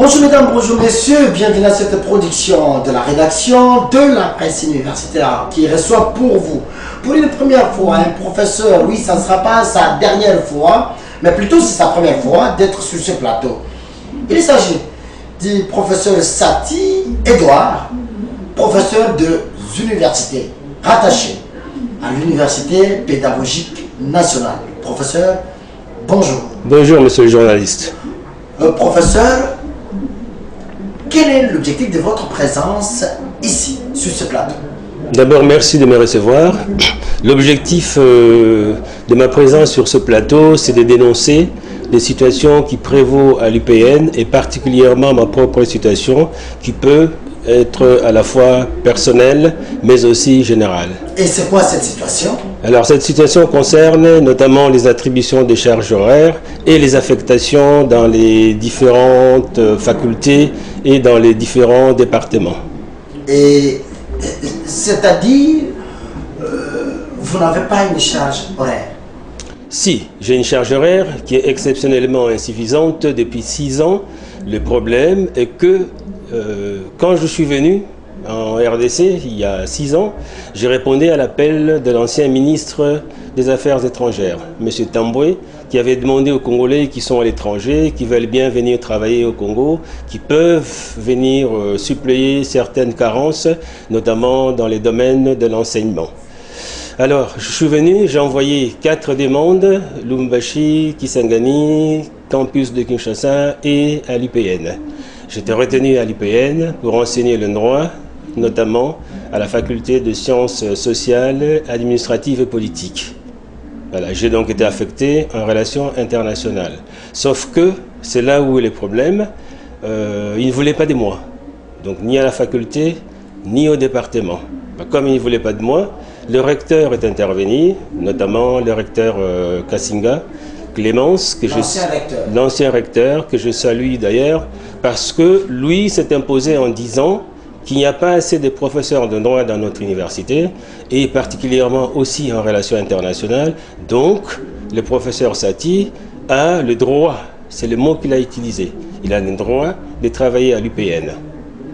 Bonjour mesdames, bonjour messieurs, bienvenue à cette production de la rédaction de la presse universitaire qui reçoit pour vous, pour une première fois, un professeur. Oui, ça ne sera pas sa dernière fois, mais plutôt c'est sa première fois d'être sur ce plateau. Il s'agit du professeur Sati Edouard, professeur de université, rattaché à l'Université pédagogique nationale. Professeur, bonjour. Bonjour monsieur le journaliste. Professeur, quel est l'objectif de votre présence ici, sur ce plateau? D'abord, merci de me recevoir. L'objectif de ma présence sur ce plateau, c'est de dénoncer les situations qui prévaut à l'UPN et particulièrement ma propre situation qui peut être à la fois personnelle mais aussi générale. Et c'est quoi cette situation? Alors cette situation concerne notamment les attributions des charges horaires et les affectations dans les différentes facultés et dans les différents départements. Et c'est-à-dire, vous n'avez pas une charge horaire? Si, j'ai une charge horaire qui est exceptionnellement insuffisante depuis 6 ans. Le problème est que quand je suis venu en RDC, il y a 6 ans, j'ai répondu à l'appel de l'ancien ministre des Affaires étrangères, M. Tamboué, qui avait demandé aux Congolais qui sont à l'étranger, qui veulent bien venir travailler au Congo, qui peuvent venir suppléer certaines carences, notamment dans les domaines de l'enseignement. Alors, je suis venu, j'ai envoyé 4 demandes, Lubumbashi, Kisangani, campus de Kinshasa et à l'UPN. J'étais retenu à l'UPN pour enseigner le droit, notamment à la faculté de sciences sociales, administratives et politiques. Voilà, j'ai donc été affecté en relations internationales. Sauf que c'est là où est le problème, ils ne voulaient pas de moi. Donc ni à la faculté, ni au département. Comme ils ne voulaient pas de moi, le recteur est intervenu, notamment le recteur Kassinga, Clémence, l'ancien recteur, que je salue d'ailleurs, parce que lui s'est imposé en disant qu'il n'y a pas assez de professeurs de droit dans notre université, et particulièrement aussi en relations internationales. Donc, le professeur Sati a le droit, c'est le mot qu'il a utilisé, il a le droit de travailler à l'UPN.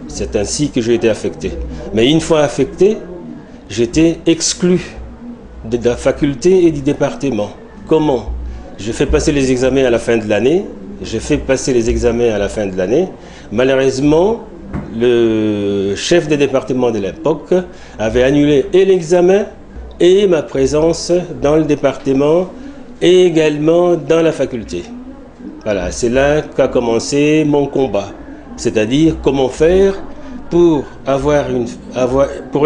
C'est ainsi que j'ai été affecté. Mais une fois affecté, j'étais exclu de la faculté et du département. Comment? Je fais passer les examens à la fin de l'année. Malheureusement, le chef de département de l'époque avait annulé et l'examen et ma présence dans le département et également dans la faculté. Voilà, c'est là qu'a commencé mon combat. C'est-à-dire comment faire pour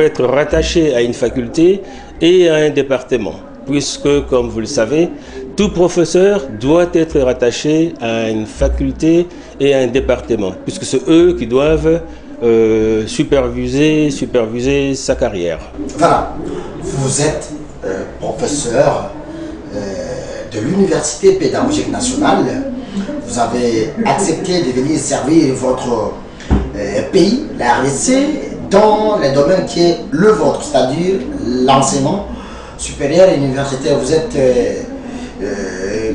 être rattaché à une faculté et à un département. Puisque, comme vous le savez, tout professeur doit être rattaché à une faculté et à un département, puisque c'est eux qui doivent superviser sa carrière. Voilà, vous êtes professeur de l'Université pédagogique nationale. Vous avez accepté de venir servir votre pays, la RDC, dans le domaine qui est le vôtre, c'est-à-dire l'enseignement supérieur et universitaire. Vous êtes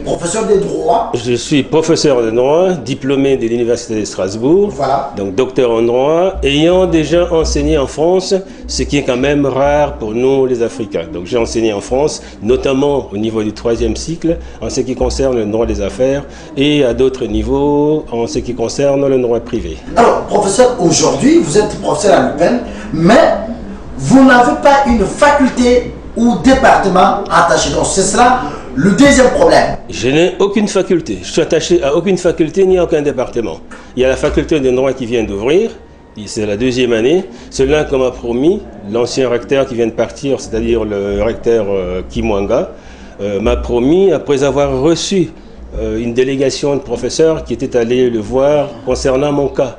professeur de droit. Je suis professeur de droit, diplômé de l'Université de Strasbourg, voilà. Donc docteur en droit, ayant déjà enseigné en France, ce qui est quand même rare pour nous les Africains. Donc j'ai enseigné en France, notamment au niveau du 3e cycle, en ce qui concerne le droit des affaires, et à d'autres niveaux, en ce qui concerne le droit privé. Alors, professeur, aujourd'hui, vous êtes professeur à l'UPN, mais vous n'avez pas une faculté ou département attaché. Donc c'est cela le deuxième problème. Je n'ai aucune faculté. Je suis attaché à aucune faculté ni à aucun département. Il y a la faculté de droit qui vient d'ouvrir. C'est la 2e année. C'est là qu'on m'a promis, l'ancien recteur qui vient de partir, c'est-à-dire le recteur Kimwanga, m'a promis, après avoir reçu une délégation de professeurs qui étaient allés le voir concernant mon cas.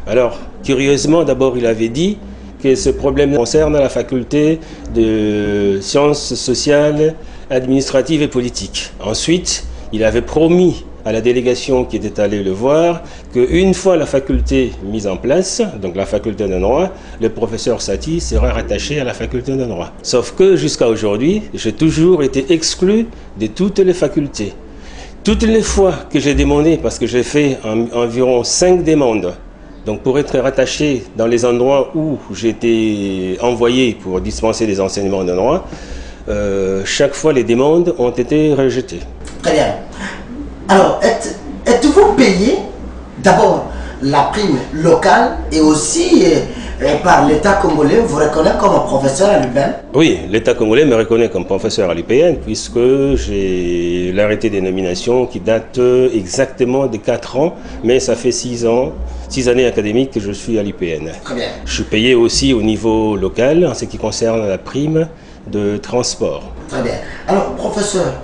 Alors, curieusement, d'abord, il avait dit que ce problème concerne la faculté de sciences sociales, administratives et politiques. Ensuite, il avait promis à la délégation qui était allée le voir qu'une fois la faculté mise en place, donc la faculté de droit, le professeur Sati sera rattaché à la faculté de droit. Sauf que jusqu'à aujourd'hui, j'ai toujours été exclu de toutes les facultés. Toutes les fois que j'ai demandé, parce que j'ai fait environ 5 demandes, donc pour être rattaché dans les endroits où j'étais envoyé pour dispenser des enseignements de droit, chaque fois les demandes ont été rejetées. Très bien. Alors, êtes-vous payé d'abord la prime locale et aussi par l'État congolais vous reconnaît comme un professeur à l'UPN? Oui, l'État congolais me reconnaît comme professeur à l'UPN puisque j'ai l'arrêté des nominations qui date exactement de 4 ans, mais ça fait 6 ans, 6 années académiques que je suis à l'UPN. Très bien. Je suis payé aussi au niveau local en ce qui concerne la prime de transport. Très bien. Alors, professeur,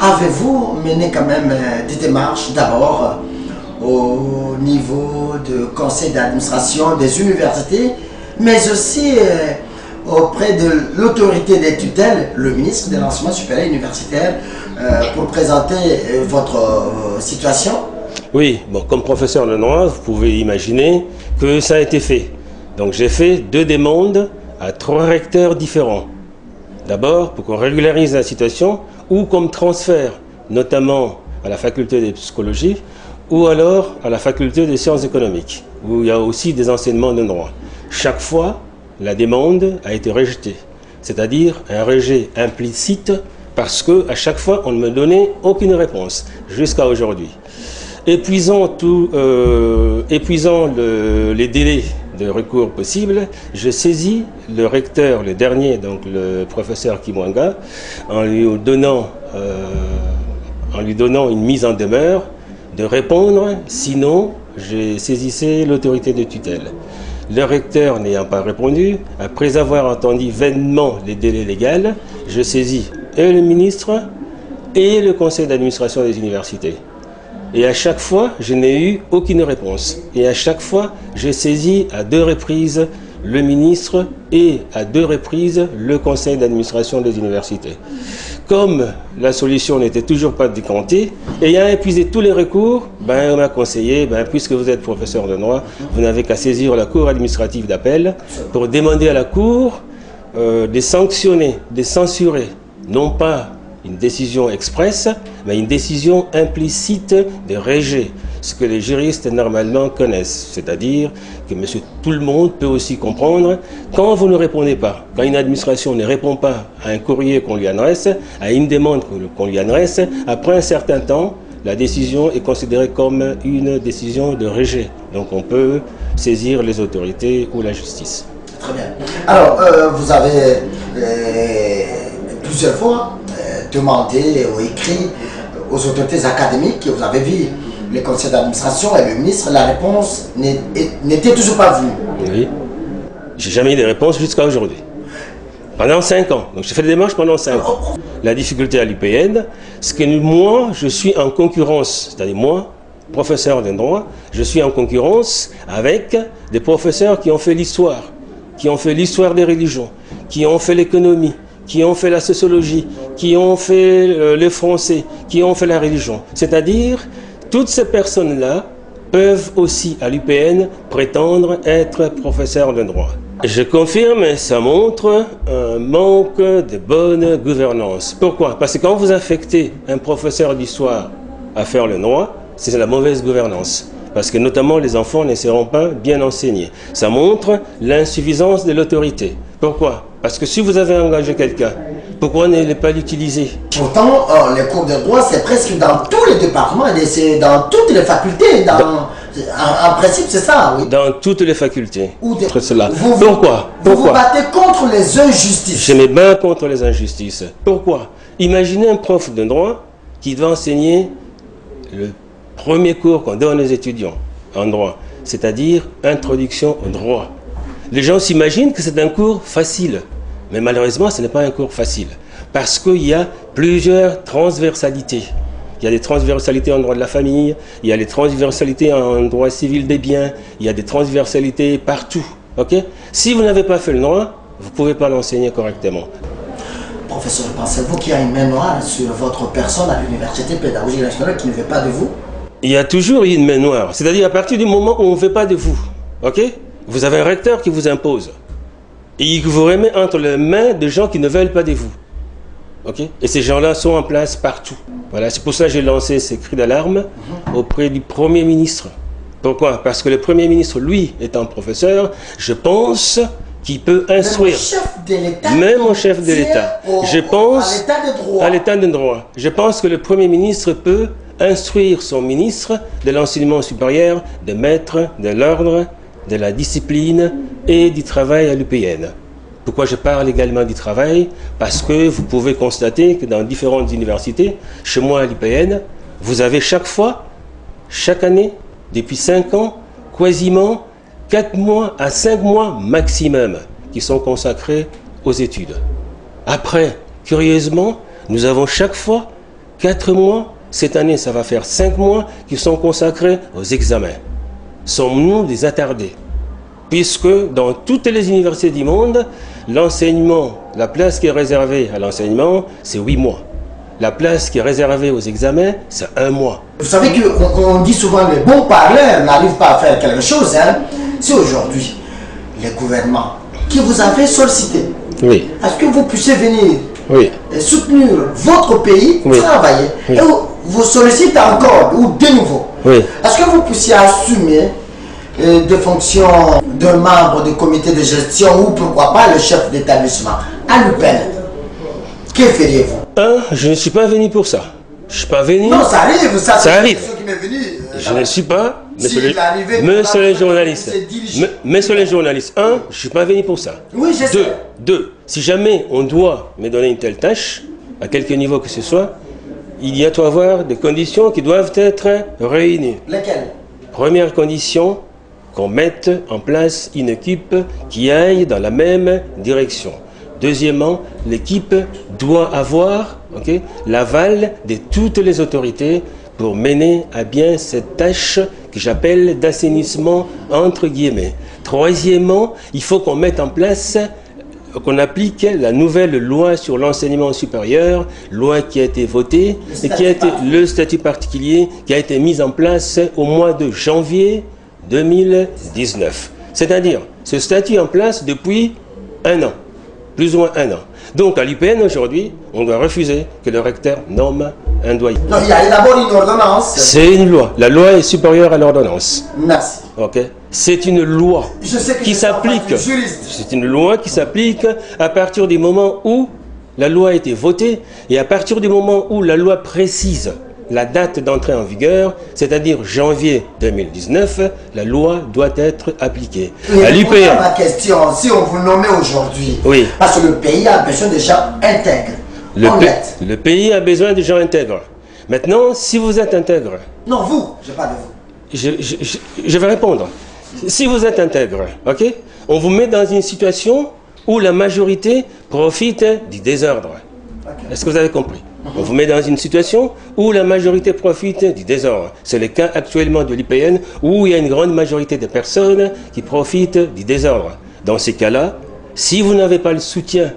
avez-vous mené quand même des démarches d'abord au niveau du conseil d'administration des universités, mais aussi auprès de l'autorité des tutelles, le ministre de l'enseignement supérieur universitaire, pour présenter votre situation? Oui, bon, comme professeur de droit, vous pouvez imaginer que ça a été fait. Donc j'ai fait 2 demandes à 3 recteurs différents. D'abord, pour qu'on régularise la situation, ou comme transfert, notamment à la faculté de psychologie, ou alors à la faculté des sciences économiques, où il y a aussi des enseignements de droit. Chaque fois, la demande a été rejetée, c'est-à-dire un rejet implicite, parce qu'à chaque fois, on ne me donnait aucune réponse, jusqu'à aujourd'hui. Épuisant les délais de recours possibles, je saisis le recteur, le dernier, donc le professeur Kimwanga, en lui donnant une mise en demeure de répondre, sinon je saisissais l'autorité de tutelle. Le recteur n'ayant pas répondu, après avoir entendu vainement les délais légaux, je saisis et le ministre et le conseil d'administration des universités. Et à chaque fois, je n'ai eu aucune réponse. Et à chaque fois, j'ai saisi à 2 reprises le ministre et à 2 reprises le conseil d'administration des universités. Comme la solution n'était toujours pas décantée, ayant épuisé tous les recours, on m'a conseillé, puisque vous êtes professeur de droit, vous n'avez qu'à saisir la cour administrative d'appel pour demander à la cour de sanctionner, de censurer, non pas une décision expresse, mais une décision implicite de rejet, ce que les juristes normalement connaissent, c'est-à-dire que monsieur tout le monde peut aussi comprendre quand vous ne répondez pas, quand une administration ne répond pas à un courrier qu'on lui adresse, à une demande qu'on lui adresse, après un certain temps, la décision est considérée comme une décision de rejet. Donc on peut saisir les autorités ou la justice. Très bien. Alors, vous avez plusieurs fois demandé ou écrit aux autorités académiques que vous avez vu le conseil d'administration et le ministre, la réponse n'était toujours pas venue. Oui. J'ai jamais eu de réponse jusqu'à aujourd'hui. Pendant 5 ans. Donc j'ai fait des démarches pendant 5 ans. La difficulté à l'UPN, c'est que moi, je suis en concurrence, c'est-à-dire moi, professeur de droit, je suis en concurrence avec des professeurs qui ont fait l'histoire, qui ont fait l'histoire des religions, qui ont fait l'économie, qui ont fait la sociologie, qui ont fait le français, qui ont fait la religion. C'est-à-dire, toutes ces personnes-là peuvent aussi, à l'UPN, prétendre être professeurs de droit. Je confirme, ça montre un manque de bonne gouvernance. Pourquoi? Parce que quand vous affectez un professeur d'histoire à faire le droit, c'est la mauvaise gouvernance. Parce que notamment les enfants ne seront pas bien enseignés. Ça montre l'insuffisance de l'autorité. Pourquoi? Parce que si vous avez engagé quelqu'un, pourquoi ne pas l'utiliser? Pourtant, les cours de droit, c'est presque dans tous les départements, c'est dans toutes les facultés. En principe, c'est ça, oui. Dans toutes les facultés. Cela. Pourquoi? Vous vous battez contre les injustices. Je me bats contre les injustices. Pourquoi? Imaginez un prof de droit qui doit enseigner le premier cours qu'on donne aux étudiants en droit, c'est-à-dire introduction au droit. Les gens s'imaginent que c'est un cours facile, mais malheureusement ce n'est pas un cours facile, parce qu'il y a plusieurs transversalités. Il y a des transversalités en droit de la famille, il y a des transversalités en droit civil des biens, il y a des transversalités partout. Okay? Si vous n'avez pas fait le droit, vous ne pouvez pas l'enseigner correctement. Professeur, pensez-vous qu'il y a une main noire sur votre personne à l'Université pédagogique nationale qui ne veut pas de vous? Il y a toujours une main noire, c'est-à-dire à partir du moment où on ne veut pas de vous, ok? Vous avez un recteur qui vous impose et il vous remet entre les mains de gens qui ne veulent pas de vous. ok? Et ces gens-là sont en place partout. Voilà, c'est pour ça que j'ai lancé ces cris d'alarme auprès du Premier ministre. Pourquoi? Parce que le Premier ministre, lui, étant professeur, je pense qu'il peut instruire. Même au chef de l'État. Je pense à l'état de droit. Je pense que le Premier ministre peut instruire son ministre de l'enseignement supérieur, de maître de l'ordre, de la discipline et du travail à l'UPN. Pourquoi je parle également du travail? Parce que vous pouvez constater que dans différentes universités, chez moi à l'UPN, vous avez chaque année, depuis 5 ans, quasiment 4 mois à 5 mois maximum qui sont consacrés aux études. Après, curieusement, nous avons chaque fois 4 mois, cette année ça va faire 5 mois qui sont consacrés aux examens. Sommes-nous des attardés? Puisque dans toutes les universités du monde, l'enseignement, la place qui est réservée à l'enseignement, c'est 8 mois. La place qui est réservée aux examens, c'est 1 mois. Vous savez qu'on dit souvent les bons parleurs n'arrivent pas à faire quelque chose. Hein? Si aujourd'hui, le gouvernement qui vous avait sollicité, oui. Est-ce que vous puissiez venir oui. soutenir votre pays, oui. Travailler, oui. Et vous sollicitez encore, ou de nouveau, oui. Est-ce que vous puissiez assumer des fonctions de membre du comité de gestion ou pourquoi pas le chef d'établissement à l'UPN? Que feriez-vous? Je ne suis pas venu pour ça. Je ne suis pas venu. Non, ça arrive, ça arrive. Qui m'est venu, je ne suis pas. Monsieur les journalistes. Monsieur les journalistes, je ne suis pas venu pour ça. Oui, je sais. Deux, si jamais on doit me donner une telle tâche, à quelque niveau que ce soit, il y a à avoir des conditions qui doivent être réunies. Lesquelles? Première condition, qu'on mette en place une équipe qui aille dans la même direction. Deuxièmement, l'équipe doit avoir l'aval de toutes les autorités pour mener à bien cette tâche que j'appelle d'assainissement entre guillemets. Troisièmement, il faut qu'on mette en place, qu'on applique la nouvelle loi sur l'enseignement supérieur, loi qui a été votée, et qui a été le statut particulier qui a été mis en place au mois de janvier 2019. C'est-à-dire, ce statut est en place depuis 1 an. Plus ou moins 1 an. Donc à l'UPN aujourd'hui, on doit refuser que le recteur nomme un doyen. Non, il y a d'abord une ordonnance. C'est une loi. La loi est supérieure à l'ordonnance. Merci. Ok. C'est une loi qui s'applique. C'est une loi qui s'applique à partir du moment où la loi a été votée et à partir du moment où la loi précise la date d'entrée en vigueur, c'est-à-dire janvier 2019, la loi doit être appliquée. À l'UPN. Ma question, si on vous nommait aujourd'hui, oui. Parce que le pays a besoin de gens intègres. Le pays a besoin de gens intègres. Maintenant, si vous êtes intègre... Non, vous, je parle de vous. Je vais répondre. Si vous êtes intègre, ok, on vous met dans une situation où la majorité profite du désordre. Okay. Est-ce que vous avez compris? On vous met dans une situation où la majorité profite du désordre. C'est le cas actuellement de l'IPN où il y a une grande majorité de personnes qui profitent du désordre. Dans ces cas-là, si vous n'avez pas le soutien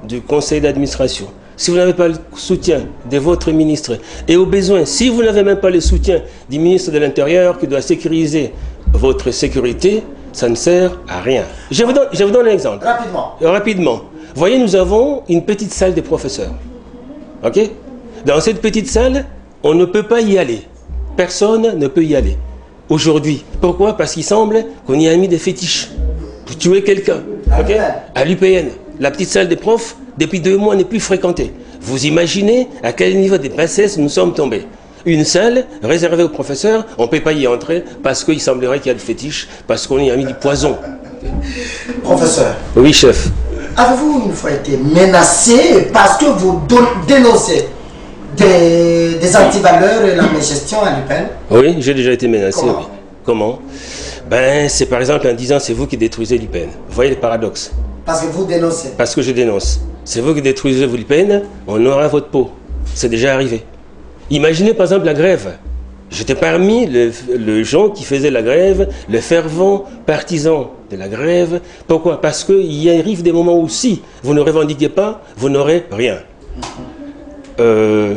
du conseil d'administration, si vous n'avez pas le soutien de votre ministre, et au besoin, si vous n'avez même pas le soutien du ministre de l'Intérieur qui doit sécuriser votre sécurité, ça ne sert à rien. Je vous donne un exemple. Rapidement. Vous voyez, nous avons une petite salle de professeurs. Ok? Dans cette petite salle, on ne peut pas y aller. Personne ne peut y aller. Aujourd'hui. Pourquoi? Parce qu'il semble qu'on y a mis des fétiches pour tuer quelqu'un. Ok? À l'UPN. La petite salle des profs, depuis 2 mois, n'est plus fréquentée. Vous imaginez à quel niveau de bassesse nous sommes tombés. Une salle réservée aux professeurs, on ne peut pas y entrer parce qu'il semblerait qu'il y a des fétiches, parce qu'on y a mis du poison. Professeur. Oui, chef. Avez-vous une fois été menacé parce que vous dénoncez des antivaleurs et la mégestion à l'UPN? Oui, j'ai déjà été menacé. Comment? Oui. Comment? Ben, c'est par exemple en disant c'est vous qui détruisez l'UPN. Vous voyez le paradoxe? Parce que vous dénoncez. Parce que je dénonce. C'est vous qui détruisez l'UPN, on aura votre peau. C'est déjà arrivé. Imaginez par exemple la grève. J'étais parmi les gens qui faisaient la grève, les fervents partisans de la grève. Pourquoi? Parce qu'il arrive des moments où si vous ne revendiquez pas, vous n'aurez rien.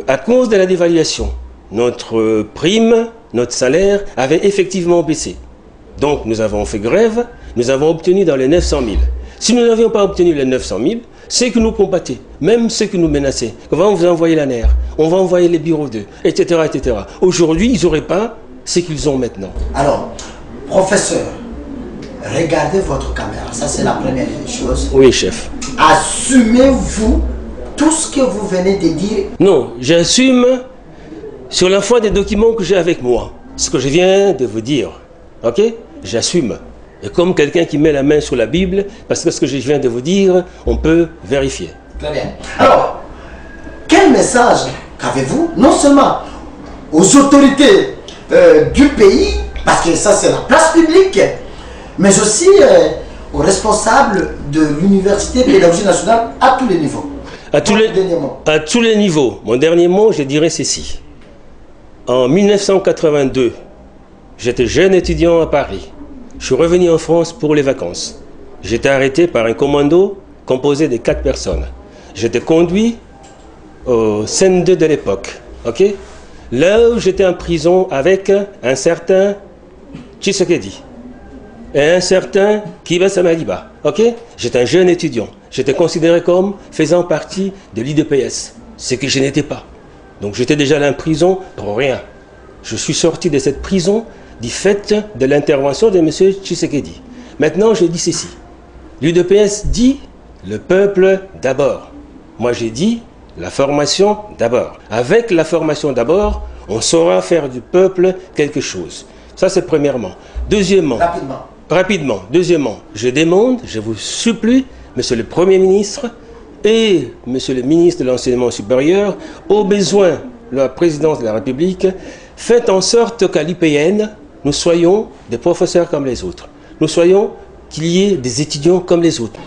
À cause de la dévaluation, notre prime, notre salaire avait effectivement baissé. Donc nous avons fait grève, nous avons obtenu dans les 900 000. Si nous n'avions pas obtenu les 900 000, ceux qui nous combattaient, même ceux qui nous menaçaient, on va vous envoyer la NER, on va envoyer les bureaux d'eux, etc., etc. Aujourd'hui, ils n'auraient pas ce qu'ils ont maintenant. Alors, professeur, regardez votre caméra, ça c'est la première chose. Oui, chef. Assumez-vous tout ce que vous venez de dire. Non, j'assume sur la foi des documents que j'ai avec moi. Ce que je viens de vous dire, ok? J'assume. Et comme quelqu'un qui met la main sur la Bible, parce que ce que je viens de vous dire, on peut vérifier. Très bien. Alors, quel message qu'avez-vous, non seulement aux autorités du pays, parce que ça c'est la place publique, mais aussi aux responsables de l'Université pédagogique nationale à tous les niveaux? À tous les niveaux. Mon dernier mot, je dirais ceci. En 1982, j'étais jeune étudiant à Paris. Je suis revenu en France pour les vacances. J'étais arrêté par un commando composé de 4 personnes. J'étais conduit au CN2 de l'époque. Ok? Là où j'étais en prison avec un certain Tshisekedi et un certain Kiba Samaliba. Ok? J'étais un jeune étudiant. J'étais considéré comme faisant partie de l'IDPS, ce que je n'étais pas. Donc j'étais déjà là en prison pour rien. Je suis sorti de cette prison du fait de l'intervention de M. Tshisekedi. Maintenant, je dis ceci. L'UDPS dit le peuple d'abord. Moi, j'ai dit la formation d'abord. Avec la formation d'abord, on saura faire du peuple quelque chose. Ça, c'est premièrement. Deuxièmement. Rapidement. Deuxièmement, je demande, je vous supplie, Monsieur le Premier ministre et Monsieur le ministre de l'Enseignement supérieur, au besoin de la présidence de la République, faites en sorte qu'à l'IPN, nous soyons des professeurs comme les autres. Nous soyons qu'il y ait des étudiants comme les autres.